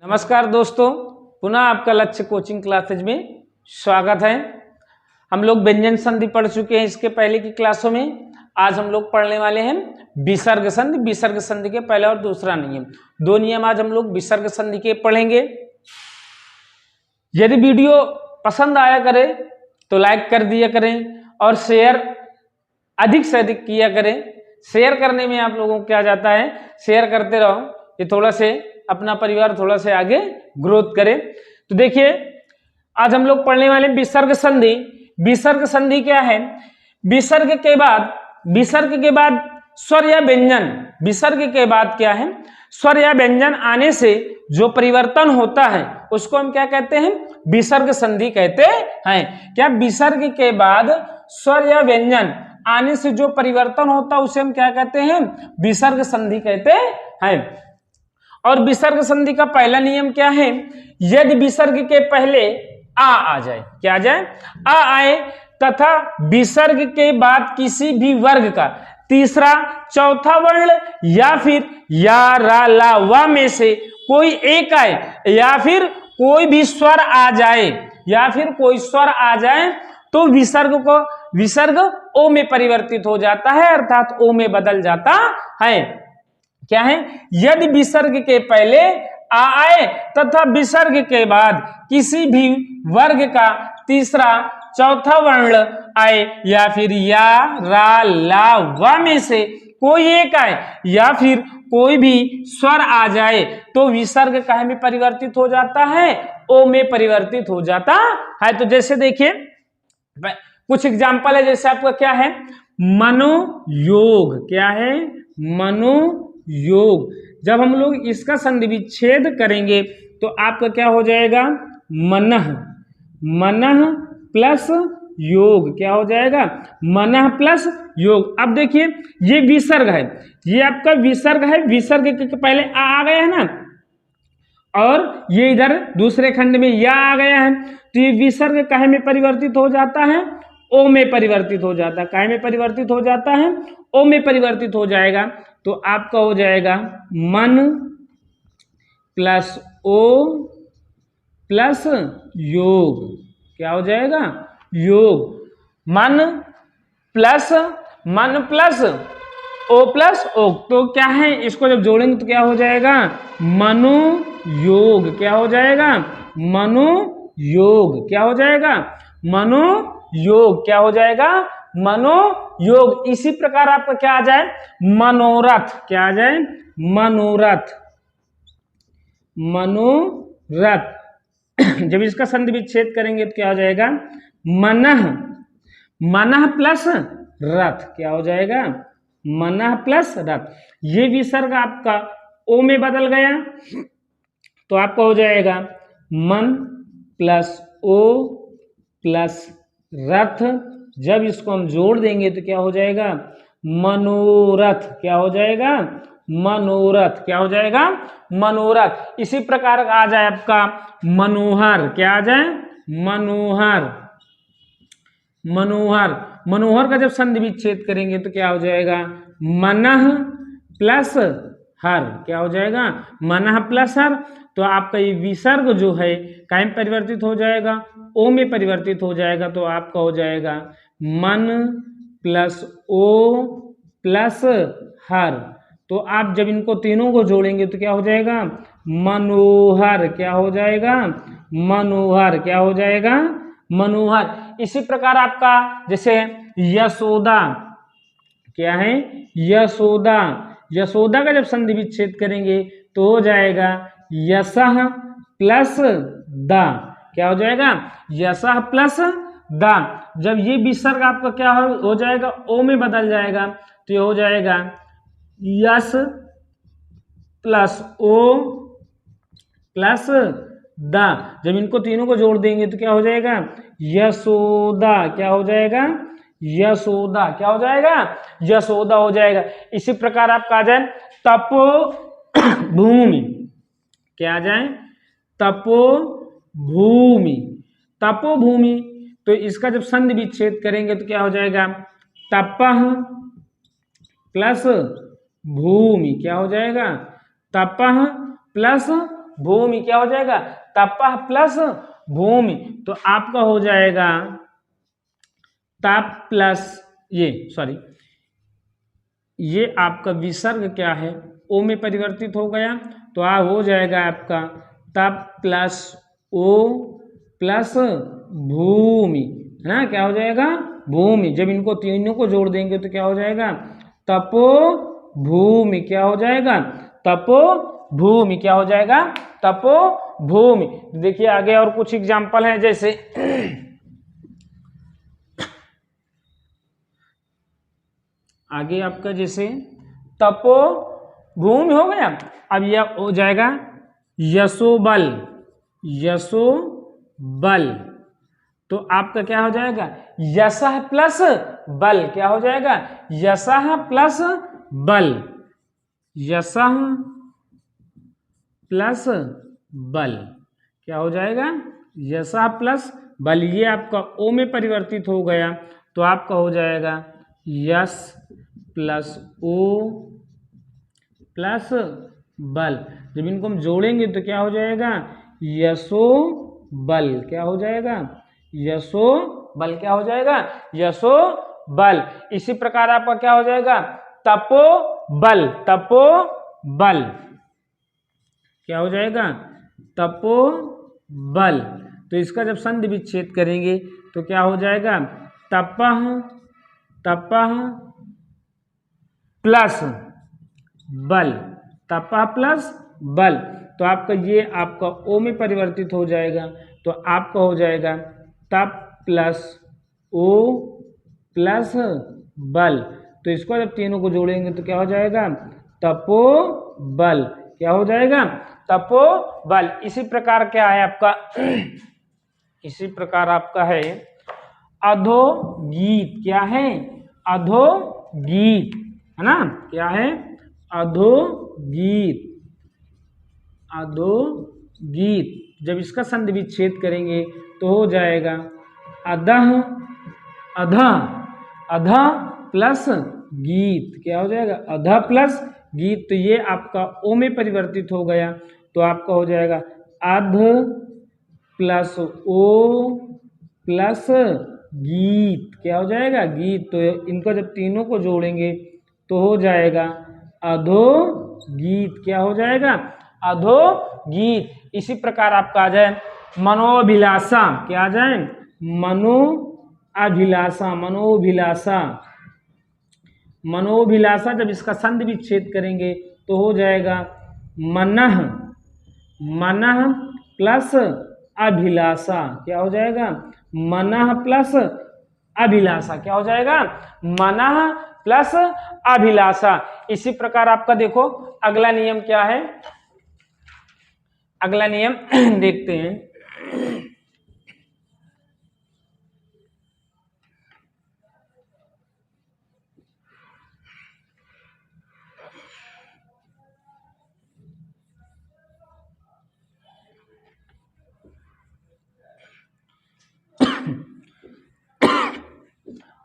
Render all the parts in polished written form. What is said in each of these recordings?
नमस्कार दोस्तों, पुनः आपका लक्ष्य कोचिंग क्लासेज में स्वागत है। हम लोग व्यंजन संधि पढ़ चुके हैं इसके पहले की क्लासों में। आज हम लोग पढ़ने वाले हैं विसर्ग संधि। विसर्ग संधि के पहला और दूसरा नियम, दो नियम आज हम लोग विसर्ग संधि के पढ़ेंगे। यदि वीडियो पसंद आया करे तो लाइक कर दिया करें और शेयर अधिक से अधिक किया करें। शेयर करने में आप लोगों को क्या जाता है, शेयर करते रहो, ये थोड़ा से अपना परिवार थोड़ा से आगे ग्रोथ करे। तो देखिए आज हम लोग पढ़ने वाले विसर्ग संधि। विसर्ग संधि क्या है? विसर्ग के बाद स्वर या व्यंजन, विसर्ग के बाद क्या है, स्वर या व्यंजन आने से जो परिवर्तन होता है उसको हम क्या कहते हैं, विसर्ग संधि कहते हैं। क्या विसर्ग के बाद स्वर या व्यंजन आने से जो परिवर्तन होता है उसे हम क्या कहते हैं, विसर्ग संधि कहते हैं। और विसर्ग संधि का पहला नियम क्या है, यदि विसर्ग के पहले आ जाए, क्या आ जाए, आ आए तथा विसर्ग के बाद किसी भी वर्ग का तीसरा चौथा वर्ण या फिर या रा ला वा में से कोई एक आए या फिर कोई भी स्वर आ जाए, या फिर कोई स्वर आ जाए तो विसर्ग ओ में परिवर्तित हो जाता है, अर्थात ओ में बदल जाता है। क्या है, यदि विसर्ग के पहले आ आए तथा विसर्ग के बाद किसी भी वर्ग का तीसरा चौथा वर्ण आए या फिर या रा ला वा में से कोई एक आए या फिर कोई भी स्वर आ जाए तो विसर्ग काहे में परिवर्तित हो जाता है, ओ में परिवर्तित हो जाता है। तो जैसे देखिए कुछ एग्जाम्पल है, जैसे आपका क्या है, मनोयोग। क्या है, मनोयोग। जब हम लोग इसका संधि विच्छेद करेंगे तो आपका क्या हो जाएगा, मनः। मनः प्लस योग क्या हो जाएगा, मनः प्लस योग। अब देखिए ये विसर्ग है, ये आपका विसर्ग है, विसर्ग के पहले आ गया है ना, और ये इधर दूसरे खंड में या आ गया है, तो ये विसर्ग काहे में परिवर्तित हो जाता है, ओ में परिवर्तित हो जाता है। काहे में परिवर्तित हो जाता है, ओ में परिवर्तित हो जाएगा। तो आपका हो जाएगा मन प्लस ओ प्लस योग। क्या हो जाएगा, योग। मन प्लस ओ प्लस ओ, तो क्या है, इसको जब जोड़ेंगे तो क्या हो जाएगा, मनोयोग। क्या हो जाएगा, मनोयोग। क्या हो जाएगा, मनोयोग। क्या हो जाएगा, मनोयोग। इसी प्रकार आपका क्या आ जाए, मनोरथ। क्या आ जाए, मनोरथ। मनोरथ। जब इसका संधि विच्छेद करेंगे तो क्या हो जाएगा, मनः। मनः प्लस रथ। क्या हो जाएगा, मनः प्लस रथ। ये विसर्ग आपका ओ में बदल गया तो आपका हो जाएगा मन प्लस ओ प्लस रथ। जब इसको हम जोड़ देंगे तो क्या हो जाएगा, मनोरथ। क्या हो जाएगा, मनोरथ। क्या हो जाएगा, मनोरथ। इसी प्रकार आ जाए आपका मनोहर। क्या आ जाए, मनोहर। मनोहर। मनोहर का जब संधि विच्छेद करेंगे तो क्या हो जाएगा, मनः प्लस हर। क्या हो जाएगा, मनः प्लस हर। तो आपका ये विसर्ग जो है काहे में परिवर्तित हो जाएगा, ओ में परिवर्तित हो जाएगा। तो आपका हो जाएगा मन प्लस ओ प्लस हर। तो आप जब इनको तीनों को जोड़ेंगे तो क्या हो जाएगा, मनोहर। क्या हो जाएगा, मनोहर। क्या हो जाएगा, मनोहर। इसी प्रकार आपका जैसे यशोदा। क्या है, यशोदा। यशोदा का जब संधि विच्छेद करेंगे तो हो जाएगा यशः प्लस दा। क्या हो जाएगा, यशः प्लस दा। जब ये विसर्ग आपका क्या हो जाएगा, ओ में बदल जाएगा तो ये हो जाएगा यश प्लस ओ प्लस दा। जब इनको तीनों को जोड़ देंगे तो क्या हो जाएगा, यशोदा। क्या हो जाएगा, यशोदा। क्या हो जाएगा, यशोदा हो जाएगा। इसी प्रकार आपका आ जाए तपोभूमि। क्या आ जाए, तपोभूमि। तपोभूमि। तो इसका जब संधि विच्छेद करेंगे तो क्या हो जाएगा, तपः प्लस भूमि। क्या हो जाएगा, तपः प्लस भूमि क्या हो जाएगा, तपः प्लस भूमि। तो आपका हो जाएगा तप प्लस ये आपका विसर्ग क्या है, ओ में परिवर्तित हो गया, तो हो जाएगा आपका तप प्लस ओ प्लस भूमि, है ना, क्या हो जाएगा, भूमि। जब इनको तीनों को जोड़ देंगे तो क्या हो जाएगा, तपो भूमि, क्या हो जाएगा, तपो भूमि, क्या हो जाएगा, तपो भूमि। देखिए आगे और कुछ एग्जाम्पल हैं, जैसे आगे आपका जैसे तपो भूमि हो गया, अब यह हो जाएगा यशोबल, यशोबल। तो आपका क्या हो जाएगा, यशः प्लस बल, क्या हो जाएगा, यशः प्लस बल, यशः प्लस बल, क्या हो जाएगा, यशः प्लस बल। ये आपका ओ में परिवर्तित हो गया, तो आपका हो जाएगा यश प्लस ओ प्लस बल। जब इनको हम जोड़ेंगे तो क्या हो जाएगा, यशो बल, क्या हो जाएगा, यशो बल, क्या हो जाएगा, यशो बल। इसी प्रकार आपका क्या हो जाएगा, तपो बल, तपो बल, क्या हो जाएगा, तपो बल। तो इसका जब संधि विच्छेद करेंगे तो क्या हो जाएगा, तपः, तपः प्लस बल, तपः प्लस बल। तो आपका ये आपका ओ में परिवर्तित हो जाएगा, तो आपका हो जाएगा तप प्लस ओ प्लस बल। तो इसको जब तीनों को जोड़ेंगे तो क्या हो जाएगा, तपो बल, क्या हो जाएगा, तपो बल। इसी प्रकार क्या है आपका इसी प्रकार आपका है अधोगीत, क्या है, अधोगीत, है ना, क्या है, अधोगीत, अधोगीत। जब इसका संधि विच्छेद करेंगे तो हो जाएगा अधः, अधः, अधः प्लस गीत, क्या हो जाएगा, अधः प्लस गीत। तो ये आपका ओ में परिवर्तित हो गया, तो आपका हो जाएगा अध प्लस ओ प्लस गीत, क्या हो जाएगा, गीत। तो इनको जब तीनों को जोड़ेंगे तो हो जाएगा अधो गीत, क्या हो जाएगा, अधो गीत। इसी प्रकार आपका आ जाए मनोभिलाषा, क्या आ जाए, मनो अभिलाषा, मनोभिलाषा, मनोभिलाषा। जब इसका संधि विच्छेद करेंगे तो हो जाएगा मनः, मनः प्लस अभिलाषा, क्या हो जाएगा, मनः प्लस अभिलाषा, क्या हो जाएगा, मनः प्लस अभिलाषा। इसी प्रकार आपका देखो अगला नियम क्या है, अगला नियम देखते हैं।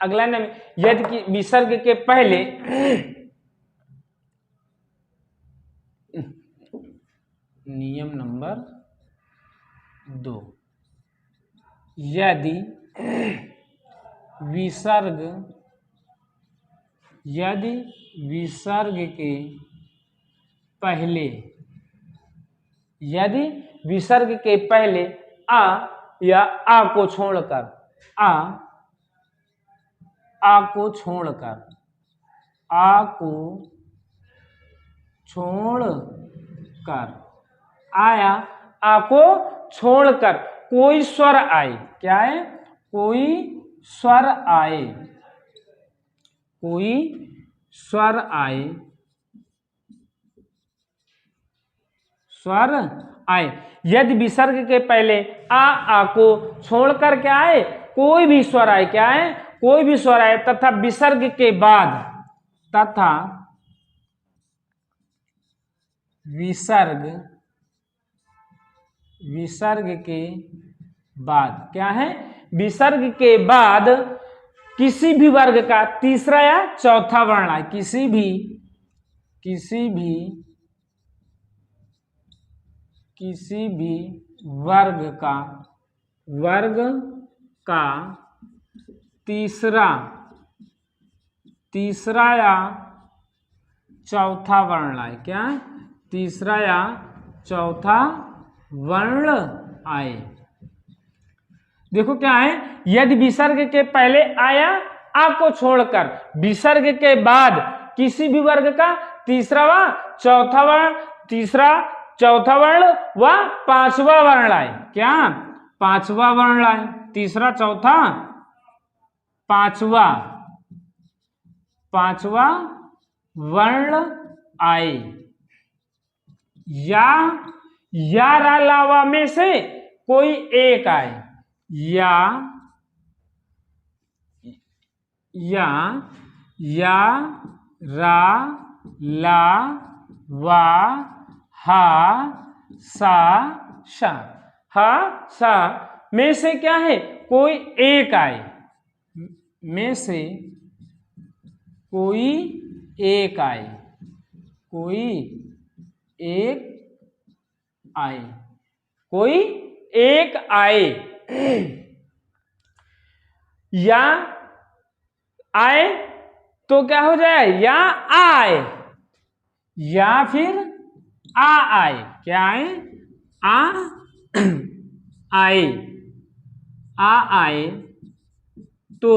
अगला नियम, यदि कि विसर्ग के पहले नियम नंबर 2, यदि विसर्ग के पहले, यदि विसर्ग के पहले आ या आ को छोड़कर, आ को छोड़कर, आ को छोड़कर आया, आ को छोड़कर कोई स्वर आए, क्या है, कोई स्वर आए, कोई स्वर आए, स्वर आए। यदि विसर्ग के पहले आ को छोड़कर क्या आए, कोई भी स्वर आए, क्या है, कोई भी स्वर आए, तथा विसर्ग के बाद, तथा विसर्ग के बाद, क्या है, विसर्ग के बाद किसी भी वर्ग का तीसरा या चौथा वर्ण आए, किसी भी किसी भी वर्ग का तीसरा या चौथा वर्ण आए। क्या? तीसरा या चौथा वर्ण आए। देखो क्या है, यदि विसर्ग के पहले आया आ को छोड़कर विसर्ग के बाद किसी भी वर्ग का तीसरा व चौथा वर्ण व पांचवा वर्ण आए। क्या? पांचवा वर्ण आए। तीसरा, चौथा, पांचवा वर्ण आए या अलावा में से कोई एक आए। या रा ला वा हा सा शा। हा सा में से क्या है? कोई एक आए। में से कोई एक आए। कोई एक आए। कोई एक आए। या आए तो क्या हो जाए? या आए, या फिर आ आए। क्या आए? आ आए। आ आए तो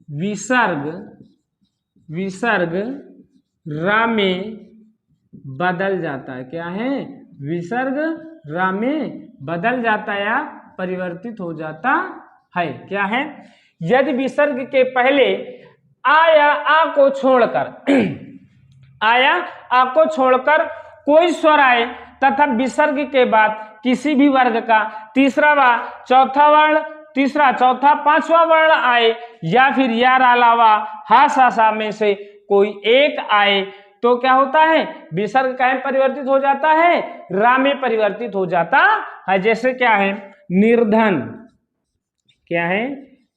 विसर्ग रा में बदल जाता है। क्या है? विसर्ग रा में बदल जाता है या परिवर्तित हो जाता है। क्या है? यदि विसर्ग के पहले आ या आ को छोड़कर कोई स्वर आए तथा विसर्ग के बाद किसी भी वर्ग का तीसरा व चौथा वर्ण, तीसरा, चौथा, पांचवा वर्ण आए या फिर या अलावा हा सा सा में से कोई एक आए तो क्या होता है? विसर्ग कहाँ परिवर्तित हो जाता है? रा में परिवर्तित हो जाता है। जैसे क्या है? निर्धन। क्या है?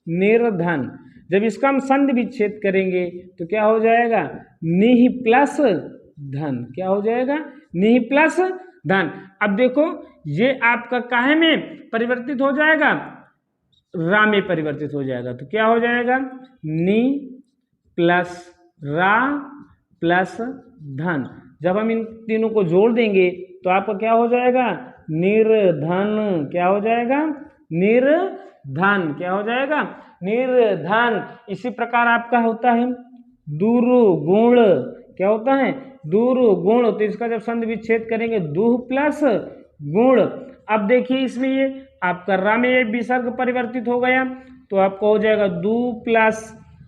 निर्धन। जब इसका हम संधि विच्छेद करेंगे तो क्या हो जाएगा? निह प्लस धन। क्या हो जाएगा? निह प्लस धन। अब देखो ये आपका काहे में परिवर्तित हो जाएगा? रा में परिवर्तित हो जाएगा। तो क्या हो जाएगा? नि प्लस रा प्लस धन। जब हम इन तीनों को जोड़ देंगे तो आपका क्या हो जाएगा? निर्धन। क्या हो जाएगा? निर्धन। क्या हो जाएगा? निर्धन। इसी प्रकार आपका होता है दुर्गुण। क्या होता है? दुर्गुण। तो इसका जब संधि विच्छेद करेंगे दुह प्लस गुण। अब देखिए इसमें ये आपका रा में ये विसर्ग परिवर्तित हो गया तो आपको हो जाएगा दु प्लस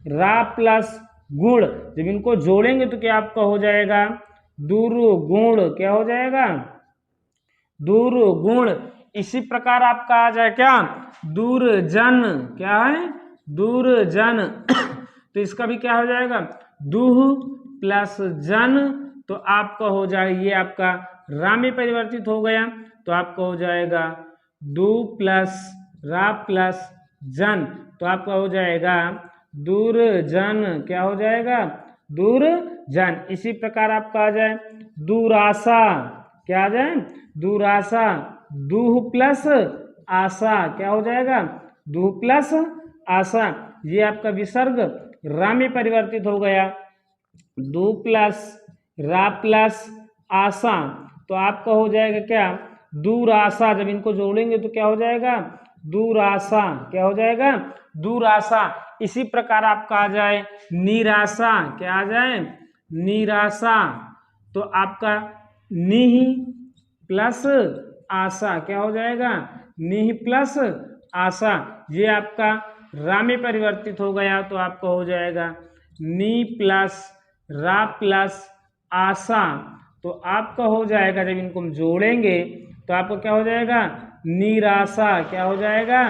रा प्लस गुण। जब इनको जोड़ेंगे तो क्या आपका हो जाएगा? दुर्गुण। क्या हो जाएगा? दुर्गुण। इसी प्रकार आपका आ जाए क्या? दुर्जन। क्या है? दुर्जन। तो इसका भी क्या हो जाएगा? दुह प्लस जन। तो आपका हो जाएगा, ये आपका रा में परिवर्तित हो गया तो आपका हो जाएगा दु प्लस रा प्लस जन। तो आपका हो जाएगा दुर्जन। क्या हो जाएगा? दुर्जन। इसी प्रकार आपका आ जाए दुराशा। क्या आ जाए? दुराशा। दुह प्लस आशा। क्या हो जाएगा? दुह प्लस आशा। ये आपका विसर्ग रा में परिवर्तित हो गया। दु प्लस रा प्लस आशा। तो आपका हो जाएगा क्या? दुराशा। जब इनको जोड़ेंगे तो क्या हो जाएगा? दुराशा। क्या हो जाएगा? दुराशा। इसी प्रकार आपका आ जाए निराशा। क्या आ जाए? निराशा। तो आपका निह प्लस आशा। क्या हो जाएगा? निह प्लस आशा। ये आपका रा में परिवर्तित हो गया तो आपका हो जाएगा नि प्लस रा प्लस आशा। तो आपका हो जाएगा जब इनको हम जोड़ेंगे तो आपको क्या हो जाएगा? निराशा। क्या हो जाएगा?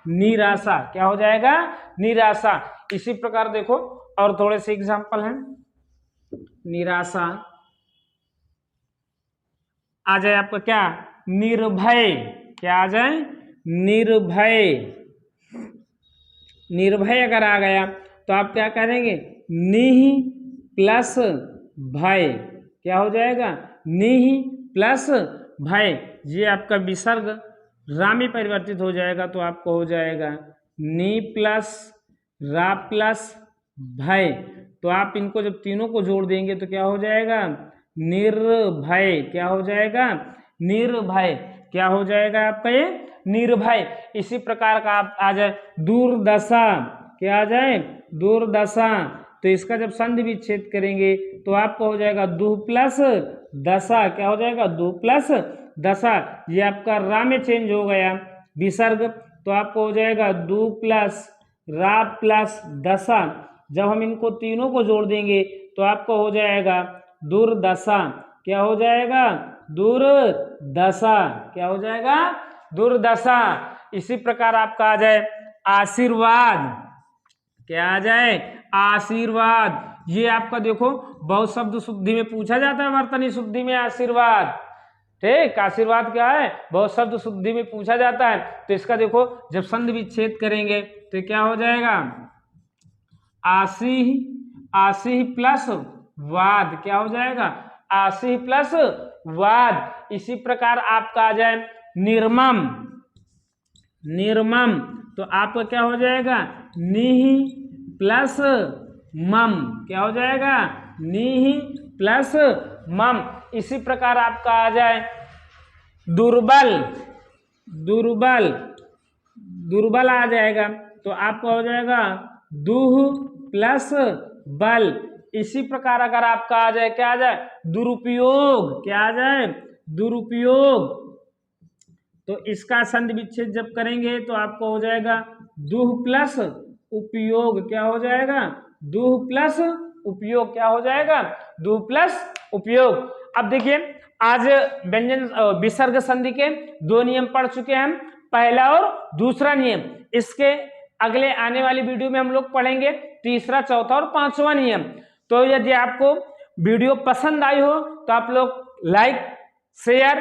निराशा। क्या हो जाएगा? निराशा। इसी प्रकार देखो और थोड़े से एग्जाम्पल हैं। निराशा आ जाए आपका क्या? निर्भय। क्या आ जाए? निर्भय। निर्भय अगर आ गया तो आप क्या करेंगे? निह प्लस भय। क्या हो जाएगा? निह प्लस भय, ये आपका विसर्ग रा में परिवर्तित हो जाएगा तो आपको हो जाएगा नी प्लस रा प्लस भय। तो आप इनको जब तीनों को जोड़ देंगे तो क्या हो जाएगा, निर्भय। क्या हो जाएगा, निर्भय। क्या हो जाएगा आपका ये, निर्भय। इसी प्रकार का आप आ जाए दुर्दशा। क्या आ जाए, दुर्दशा। तो इसका जब संधि विच्छेद करेंगे तो आपको हो जाएगा दु प्लस दशा। क्या हो जाएगा, दु प्लस दशा। ये आपका रा में चेंज हो गया विसर्ग, तो आपको हो जाएगा दु प्लस रा प्लस दशा। जब हम इनको तीनों को जोड़ देंगे तो आपको हो जाएगा दुर्दशा। क्या हो जाएगा, दुर्दशा। क्या हो जाएगा, दुर्दशा। इसी प्रकार आपका आ जाए आशीर्वाद। क्या आ जाए, आशीर्वाद। ये आपका देखो बहुत शब्द शुद्धि में पूछा जाता है, वर्तनी शुद्धि में आशीर्वाद। ठीक, आशीर्वाद क्या है, बहुत शब्द शुद्धि में पूछा जाता है। तो इसका देखो जब संधि विच्छेद करेंगे तो क्या हो जाएगा, आशी, आशी प्लस वाद। क्या हो जाएगा, आशी प्लस वाद। इसी प्रकार आपका आ जाए निर्मम, निर्मम। तो आपका क्या हो जाएगा, निह प्लस मम। क्या हो जाएगा, निह प्लस मम। इसी प्रकार आपका आ जाए दुर्बल, दुर्बल, दुर्बल आ जाएगा तो आपका हो जाएगा दुह प्लस बल। इसी प्रकार अगर आपका आ जाए, क्या आ जाए, दुरुपयोग। क्या आ जाए, दुरुपयोग। तो इसका संधि विच्छेद जब करेंगे तो आपको हो जाएगा दुह प्लस उपयोग। क्या हो जाएगा, दुह प्लस उपयोग। क्या हो जाएगा, दुह प्लस उपयोग। अब देखिए आज व्यंजन विसर्ग संधि के दो नियम पढ़ चुके हैं हम, पहला और दूसरा नियम। इसके अगले आने वाली वीडियो में हम लोग पढ़ेंगे तीसरा, चौथा और पांचवा नियम। तो यदि आपको वीडियो पसंद आई हो तो आप लोग लाइक शेयर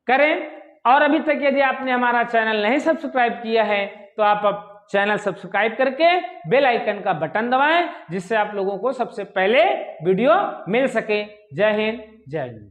करें, और अभी तक यदि आपने हमारा चैनल नहीं सब्सक्राइब किया है तो आप अब चैनल सब्सक्राइब करके बेल आइकन का बटन दबाएं, जिससे आप लोगों को सबसे पहले वीडियो मिल सके। जय हिंद, जय हिंद।